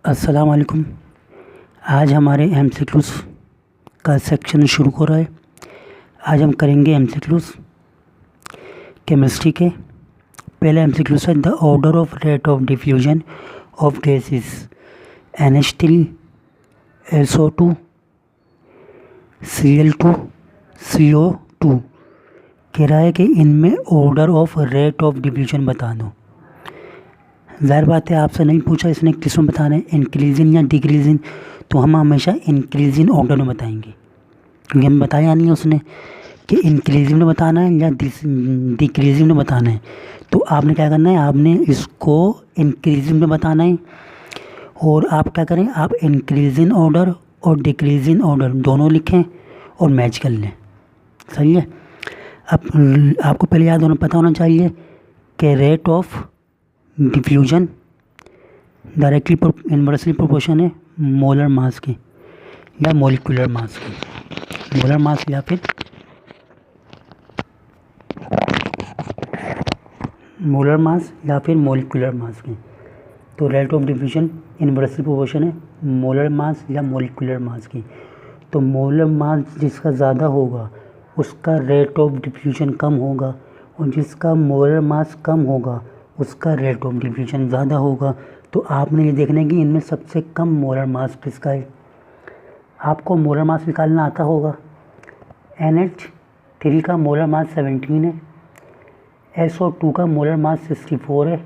अस्सलाम वालेकुम। आज हमारे एमसीक्यूज़ का सेक्शन शुरू हो रहा है। आज हम करेंगे एमसीक्यूज़ केमिस्ट्री के। पहले एमसीक्यूज़ है the order of rate of diffusion of gases NH3 SO2 Cl2 CO2। कह रहा है कि इनमें order of rate of diffusion बता दो। ज़ाहिर बात है आपसे नहीं पूछा इसने किस में बताना है, इंक्रीजिंग या डिक्रीजिंग, तो हम हमेशा इंक्रीजिंग ऑर्डर में बताएंगे क्योंकि हमें बताया नहीं है उसने कि इंक्रीजिंग में बताना है या डिक्रीजिंग में बताना है। तो आपने क्या करना है, आपने इसको इंक्रीजिंग में बताना है और आप क्या करें, आप इंक्रीजिंग ऑर्डर और डिक्रीजिंग ऑर्डर दोनों लिखें और मैच कर लें। सही है। अब आपको पहले याद होना पता होना चाहिए कि rate of diffusion directly inversely proportion है मोलर मास के या मॉलिक्यूलर मास के। मोलर मास या फिर मोलर मास या फिर मॉलिक्यूलर मास के। तो rate of diffusion inversely proportion है मोलर मास या मॉलिक्यूलर मास की। तो मोलर मास जिसका ज़्यादा होगा उसका रेट ऑफ डिफ्यूजन कम होगा और जिसका मोलर मास कम होगा उसका रेट ऑफ डिफ्यूजन ज़्यादा होगा। तो आपने ये देखना है कि इनमें सबसे कम मोलर मास किसका है। आपको मोलर मास निकालना आता होगा। NH3 का मोलर मास 17 है, SO2 का मोलर मास 64 है,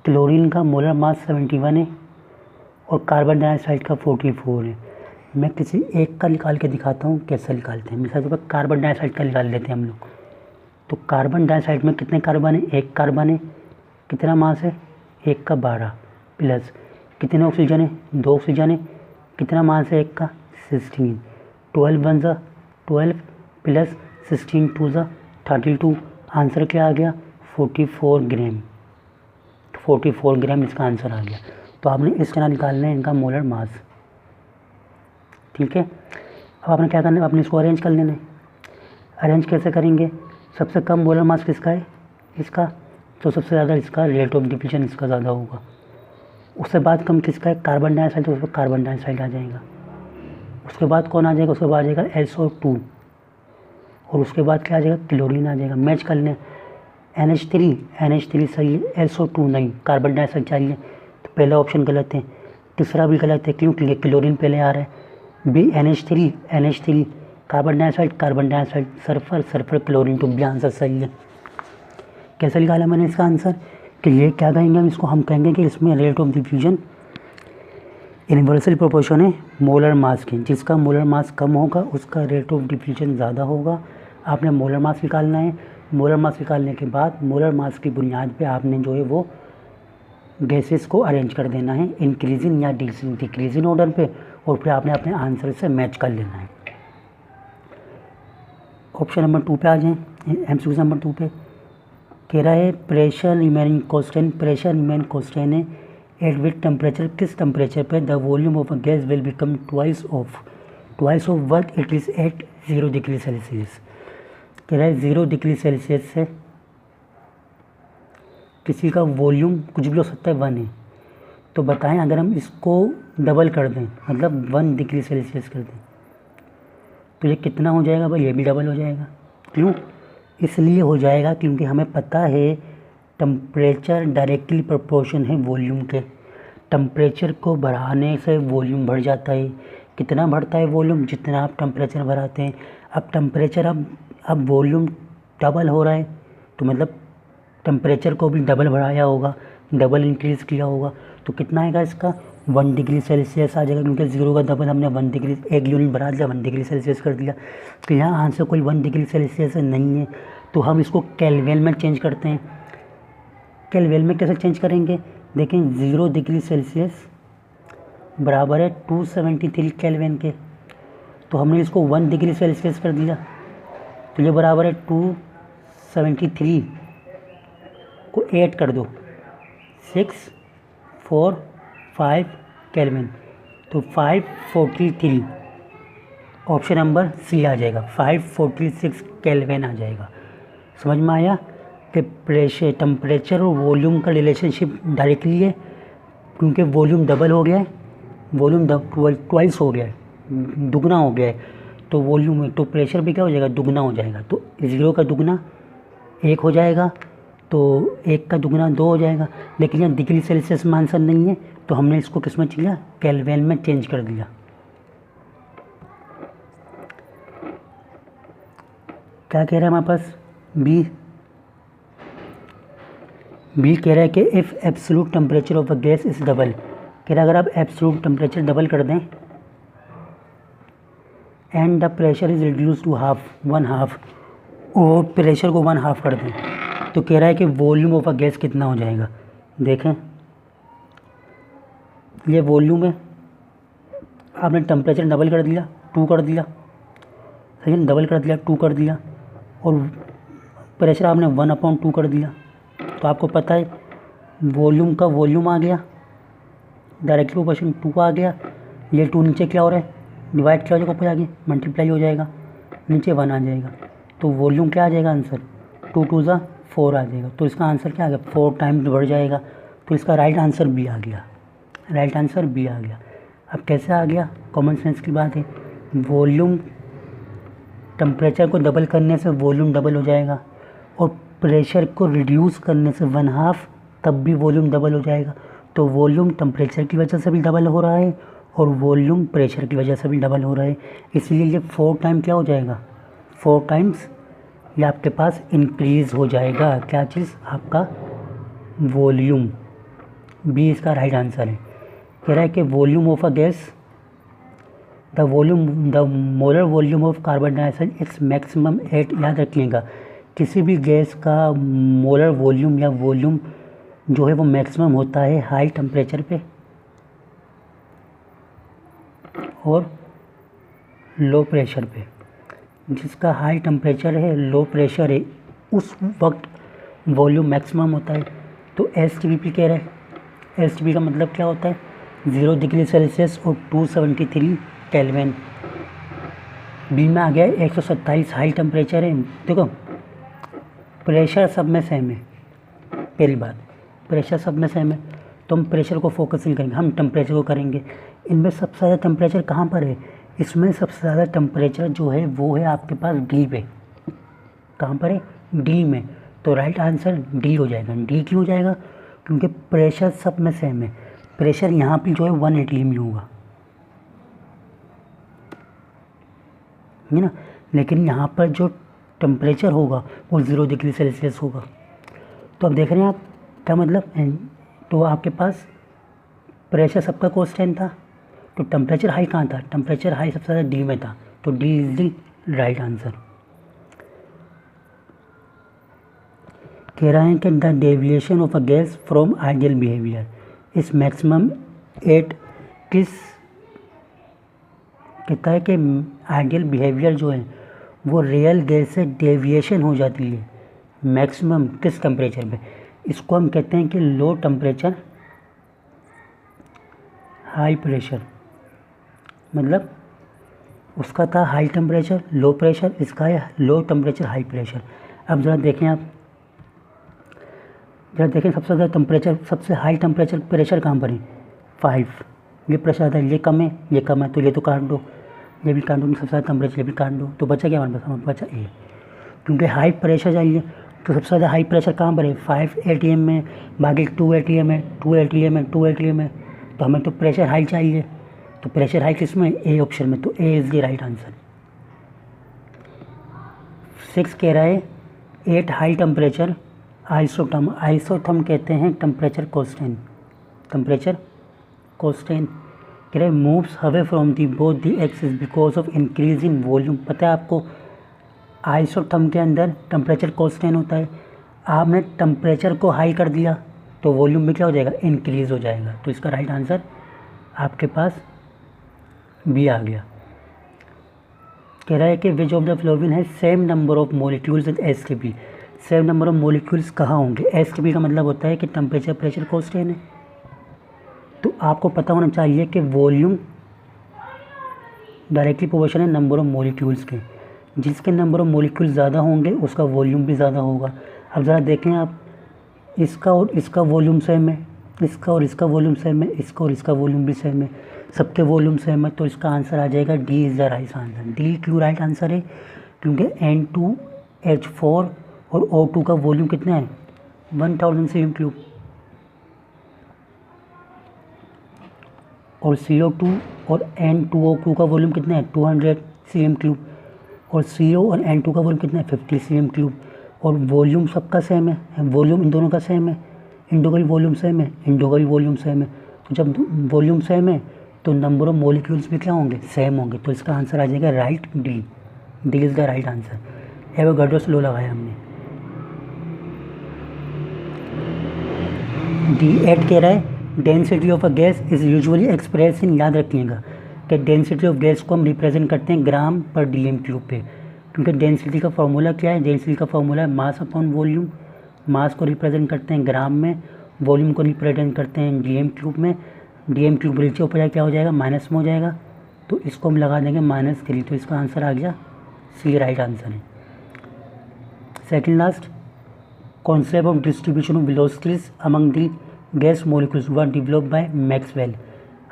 क्लोरीन का मोलर मास 71 है और कार्बन डाइऑक्साइड का 44 है। मैं किसी एक का निकाल के दिखाता हूँ कैसे निकालते हैं। मिसाल के तौर पर कार्बन डाइऑक्साइड का निकाल लेते हैं हम लोग। तो कार्बन डाइऑक्साइड में कितने कार्बन है, एक कार्बन है, कितना मास है, 1 का 12 प्लस कितने ऑक्सीजन है, 2 ऑक्सीजन है, कितना मास है, 1 का 16, 12 वन ज़ा 12 प्लस 16 टू ज़ा 32। आंसर क्या आ गया, 44 ग्राम। 44 ग्राम इसका आंसर आ गया। तो आपने इस तरह निकालना है इनका मोलर मास। ठीक है। अब आपने क्या करना है, आपने इसको अरेंज कर लेना है। अरेंज कैसे करेंगे, सबसे कम मोलर मास किसका है, इसका, तो सबसे ज़्यादा इसका रेट ऑफ डिफ्यूजन इसका ज़्यादा होगा। उससे बाद कम किसका है, कार्बन डाइऑक्साइड, तो उस पर कार्बन डाइऑक्साइड आ जाएगा। उसके बाद कौन आ जाएगा, उसके बाद आ जाएगा SO2 और उसके बाद क्या आ जाएगा, क्लोरीन आ जाएगा। मैच कर लें, NH3 सही है, SO2 नहीं, कार्बन डाइऑक्साइड चाहिए। तो पहला ऑप्शन गलत है, तीसरा भी गलत है, क्योंकि क्लोरीन पहले आ रहा है। B NH3 carbon dioxide, sulphur chlorine, तो बी आंसर सही है। कैसे निकाला मैंने इसका आंसर कि ये क्या कहेंगे हम इसको, हम कहेंगे कि इसमें rate of diffusion inversely proportion है मोलर मास की। जिसका मोलर मास कम होगा उसका रेट ऑफ डिफ्यूजन ज़्यादा होगा। आपने मोलर मास निकालना है। मोलर मास निकालने के बाद मोलर मास की बुनियाद पे आपने जो है वो गैसेस को अरेंज कर देना है इंक्रीजिंग या डिक्रीजिंग ऑर्डर पे और फिर आपने अपने आंसर से मैच कर लेना है। ऑप्शन नंबर 2 पे आ जाएं। एमसीक्यू नंबर 2 पे कह रहा है प्रेशर रिमेनिंग कांस्टेंट है एट विच टेम्परेचर, किस टेम्परेचर पे the volume of a gas will become twice of what it is at 0 degree Celsius. कह रहा है 0 डिग्री सेल्सियस से किसी का वॉल्यूम कुछ भी हो सकता है 1 है। तो बताएं अगर हम इसको डबल कर दें, मतलब 1 डिग्री सेल्सियस कर दें, तो ये कितना हो जाएगा भाई, ये भी डबल हो जाएगा। क्यों, इसलिए हो जाएगा क्योंकि हमें पता है टेम्परेचर डायरेक्टली प्रोपोर्शन है वॉल्यूम के। टेम्परेचर को बढ़ाने से वॉल्यूम बढ़ जाता है। कितना बढ़ता है वॉल्यूम, जितना आप टेम्परेचर बढ़ाते हैं। अब टेम्परेचर अब वॉल्यूम डबल हो रहा है तो मतलब टेम्परेचर को भी डबल बढ़ाया होगा, डबल इंक्रीज़ किया होगा। तो कितना आएगा इसका, 1 डिग्री सेल्सियस आ जाएगा क्योंकि 0 का डबल हमने 1 डिग्री, 1 यूनिट बढ़ा दिया, 1 डिग्री सेल्सियस कर दिया। तो यहाँ आंसर कोई 1 डिग्री सेल्सियस नहीं है। तो हम इसको केल्विन में चेंज करते हैं। केल्विन में कैसे चेंज करेंगे, देखें 0 डिग्री सेल्सियस बराबर है 273 केल्विन के। तो हमने इसको 1 डिग्री सेल्सियस कर दिया तो ये बराबर है 273 को 8 कर दो, 6 4 5 केल्विन, तो 543 ऑप्शन नंबर सी आ जाएगा, 546 केल्विन आ जाएगा। समझ में आया कि प्रेशर, टेम्परेचर और वॉल्यूम का रिलेशनशिप डायरेक्टली है। क्योंकि वॉल्यूम डबल हो गया है, वॉल्यूम ट्वाइस हो गया है, दुगना हो गया है, तो वॉल्यूम तो प्रेशर भी क्या हो जाएगा, दुगना हो जाएगा। तो 0 का दुगना 1 हो जाएगा, तो 1 का दुगना 2 हो जाएगा। लेकिन यहाँ डिग्री सेल्सियस में आंसर नहीं है, तो हमने इसको किस में किया, केल्विन में चेंज कर दिया। क्या कह रहा है हमारे पास, बी कह रहा है कि if absolute temperature of a gas is double, कह रहा है अगर आप एब्सोल्यूट टेम्परेचर डबल कर दें and the pressure is reduce to one half, और प्रेशर को 1/2 कर दें, तो कह रहा है कि वॉल्यूम ऑफ अ गैस कितना हो जाएगा। देखें ये वॉल्यूम है, आपने टेम्परेचर डबल कर दिया, 2 कर दिया, सही है, डबल कर दिया, 2 कर दिया, और प्रेशर आपने 1/2 कर दिया। तो आपको पता है वॉल्यूम का वॉल्यूम आ गया, डायरेक्टली प्रोपोर्शन 2 आ गया, ये 2 नीचे क्या हो रहा है, डिवाइड क्या हो जाएगा, ऊपर आगे मल्टीप्लाई हो जाएगा, नीचे 1 आ जाएगा, तो वॉल्यूम क्या आ जाएगा आंसर, 2 2 ज़ा 4 आ जाएगा। तो इसका आंसर क्या आ गया, 4 टाइम्स बढ़ जाएगा। तो इसका राइट आंसर बी आ गया, राइट आंसर बी आ गया। अब कैसे आ गया, कॉमन सेंस की बात है, वॉल्यूम टेम्परेचर को डबल करने से वॉल्यूम डबल हो जाएगा, और प्रेशर को रिड्यूस करने से 1/2 तब भी वॉल्यूम डबल हो जाएगा। तो वॉल्यूम टेम्परेचर की वजह से भी डबल हो रहा है और वॉल्यूम प्रेशर की वजह से भी डबल हो रहा है, इसलिए ये 4 टाइम क्या हो जाएगा, 4 टाइम्स ये आपके पास इंक्रीज़ हो जाएगा। क्या चीज़, आपका वॉल्यूम। बी इसका राइट आंसर है। कह रहा है कि volume of a gas, the molar volume of carbon dioxide it's maximum at, याद रखिएगा किसी भी गैस का मोलर वॉल्यूम या वॉल्यूम जो है वो मैक्सिमम होता है हाई टेम्परेचर पे और लो प्रेशर पे। जिसका हाई टेम्परेचर है, लो प्रेशर है, उस वक्त वॉल्यूम मैक्सिमम होता है। तो STP कह रहा है, STP का मतलब क्या होता है, 0 डिग्री सेल्सियस और 273 केल्विन। बी में आ गया 127 हाई टेम्परेचर है। देखो प्रेशर सब में सेम है, पहली बात प्रेशर सब में सेम है, तो हम प्रेशर को फोकस नहीं करेंगे, हम टेम्परेचर को करेंगे। इनमें सबसे ज़्यादा टेम्परेचर कहाँ पर है, इसमें सबसे ज़्यादा टेम्परेचर जो है वो है आपके पास डी पे। कहाँ पर है, डी में। तो राइट आंसर डी हो जाएगा। डी क्यों हो जाएगा, क्योंकि प्रेशर सब में सेम है। प्रेशर यहाँ पे जो है 1 atm ही होगा, है ना, लेकिन यहाँ पर जो टेम्परेचर होगा वो 0 डिग्री सेल्सियस होगा। तो अब देख रहे हैं आप क्या मतलब, तो आपके पास प्रेशर सबका कांस्टेंट था, तो टेम्परेचर हाई कहाँ था, टेम्परेचर हाई सबसे ज़्यादा डी में था, तो D is the right answer. कह रहा है कि the deviation of a gas from ideal behaviour इस मैक्सिमम एट, किस, कहता है कि आइडियल बिहेवियर जो है वो रियल गैस से डेविएशन हो जाती है मैक्सिमम किस टेम्परेचर पे। इसको हम कहते हैं कि लो टेम्परेचर हाई प्रेशर, मतलब उसका था हाई टेम्परेचर लो प्रेशर, इसका है लो टेम्परेचर हाई प्रेशर। अब ज़रा देखें आप, ज़रा देखें सबसे ज़्यादा टेम्परेचर, सबसे हाई टेम्परेचर प्रेशर कहाँ पर है, 5। ये प्रेशर है, ये कम है, ये कम है, तो ये तो काट दो, ये भी काट दो, सबसे ज़्यादा टेम्परेचर ये भी काट दो, तो बचा क्या हमारे पास, बचा ए। क्योंकि हाई प्रेशर चाहिए, तो सबसे ज़्यादा हाई प्रेशर कहाँ पर है, 5 atm में, बाकी 2 atm है, 2 atm है, 2 atm है, तो हमें तो प्रेशर हाई चाहिए। तो प्रेशर हाई किस में, ए ऑप्शन में, तो A is the right answer. 6 कह रहा है 8 हाई टेम्परेचर आइसोथर्म, आइसोथर्म कहते हैं टेम्परेचर कांस्टेंट, टेम्परेचर कांस्टेंट कह रहे moves away from the both the axis because of increase in volume. पता है आपको आइसोथर्म के अंदर टेम्परेचर कांस्टेंट होता है, आपने टेम्परेचर को हाई कर दिया तो वॉल्यूम भी क्या हो जाएगा, इंक्रीज़ हो जाएगा। तो इसका राइट आंसर आपके पास बी आ गया। कह रहा है कि विच ऑफ द फ्लोविन है same number of molecules as STP। Same number of molecules कहाँ होंगे, STP का मतलब होता है कि टेम्परेचर प्रेशर कांस्टेंट है। तो आपको पता होना चाहिए कि वॉल्यूम डायरेक्टली प्रोपोर्शनल है नंबर ऑफ मॉलिक्यूल्स के, जिसके नंबर ऑफ मॉलिक्यूल्स ज़्यादा होंगे उसका वॉल्यूम भी ज़्यादा होगा। अब ज़रा देखें आप, इसका और इसका वॉल्यूम सेम है, इसका और इसका वॉल्यूम सेम है, इसका और इसका वॉल्यूम भी सेम है, सबके वॉल्यूम सेम है, तो इसका आंसर आ जाएगा D is the right answer. D क्यों राइट आंसर है? क्योंकि N2H4 और O2 का वॉल्यूम कितना है? 1000 cm3 और CO2 और N2O2 का वॉल्यूम कितना है? 200 cm3 और CO और N2 का वॉल्यूम कितना है? 50 cm3 और वॉल्यूम सबका सेम है, वॉल्यूम इन दोनों का सेम है, इंडो का भी वॉल्यूम सेम है, इंडो का भी वॉल्यूम सेम है। तो जब वॉल्यूम सेम है तो नंबर ऑफ मॉलिक्यूल्स भी क्या होंगे? सेम होंगे। तो इसका आंसर आ जाएगा right D. D is the right answer. Avogadro's law लगाया हमने। D8 कह रहा है density of a gas is usually express in, याद रखिएगा कि डेंसिटी ऑफ गैस को हम रिप्रेजेंट करते हैं ग्राम पर dm³ पे, क्योंकि डेंसिटी का फॉर्मूला क्या है? डेंसिटी का फॉर्मूला है मास अपॉन वॉल्यूम। मास को रिप्रेजेंट करते हैं ग्राम में, वॉल्यूम को रिप्रेजेंट करते हैं dm³ में। dm³ नीचे ऊपर जाकर क्या हो जाएगा? माइनस में हो जाएगा, तो इसको हम लगा देंगे -3। तो इसका आंसर आ गया सी, राइट आंसर है। Second last, concept of distribution of velocities among the gas molecules were developed by Maxwell.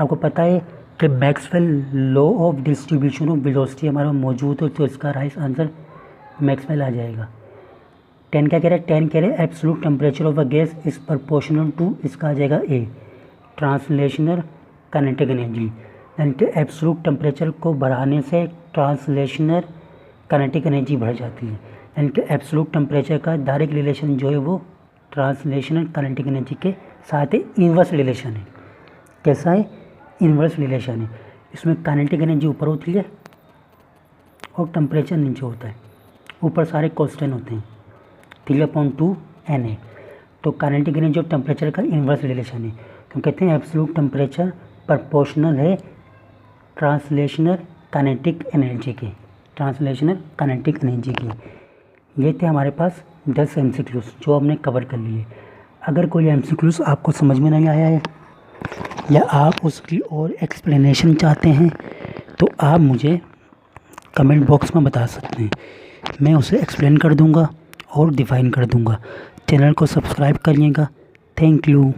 आपको पता है कि Maxwell law of distribution of velocity हमारा मौजूद है, तो इसका राइट आंसर मैक्सवेल आ जाएगा। 10 क्या कह रहा है? 10 कह रहे हैं absolute temperature of a gas is proportional to, इसका आ जाएगा ए, ट्रांसलेशनल काइनेटिक एनर्जी। यानी कि एब्सोल्यूट टेम्परेचर को बढ़ाने से ट्रांसलेशनल काइनेटिक एनर्जी बढ़ जाती है। यानी कि एब्सोल्यूट टेम्परेचर का डायरेक्ट रिलेशन जो है वो ट्रांसलेशनल काइनेटिक एनर्जी के साथ इन्वर्स रिलेशन है। कैसा है? इन्वर्स रिलेशन है। इसमें काइनेटिक एनर्जी ऊपर होती है और टेम्परेचर नीचे होता है। ऊपर सारे कांस्टेंट होते हैं, 3/2 Na। तो काइनेटिक एनर्जी और टेम्परेचर का इन्वर्स रिलेशन है, तो कहते हैं एब्सोल्यूट टेम्परेचर प्रोपोर्शनल है ट्रांसलेशनल काइनेटिक एनर्जी के, ट्रांसलेशनल काइनेटिक एनर्जी की। ये थे हमारे पास 10 MCQs जो हमने कवर कर लिए। अगर कोई MCQs आपको समझ में नहीं आया है या आप उसकी और एक्सप्लेनेशन चाहते हैं तो आप मुझे कमेंट बॉक्स में बता सकते हैं, मैं उसे एक्सप्लेन कर दूंगा और डिफ़ाइन कर दूंगा। चैनल को सब्सक्राइब करिएगा। Thank you.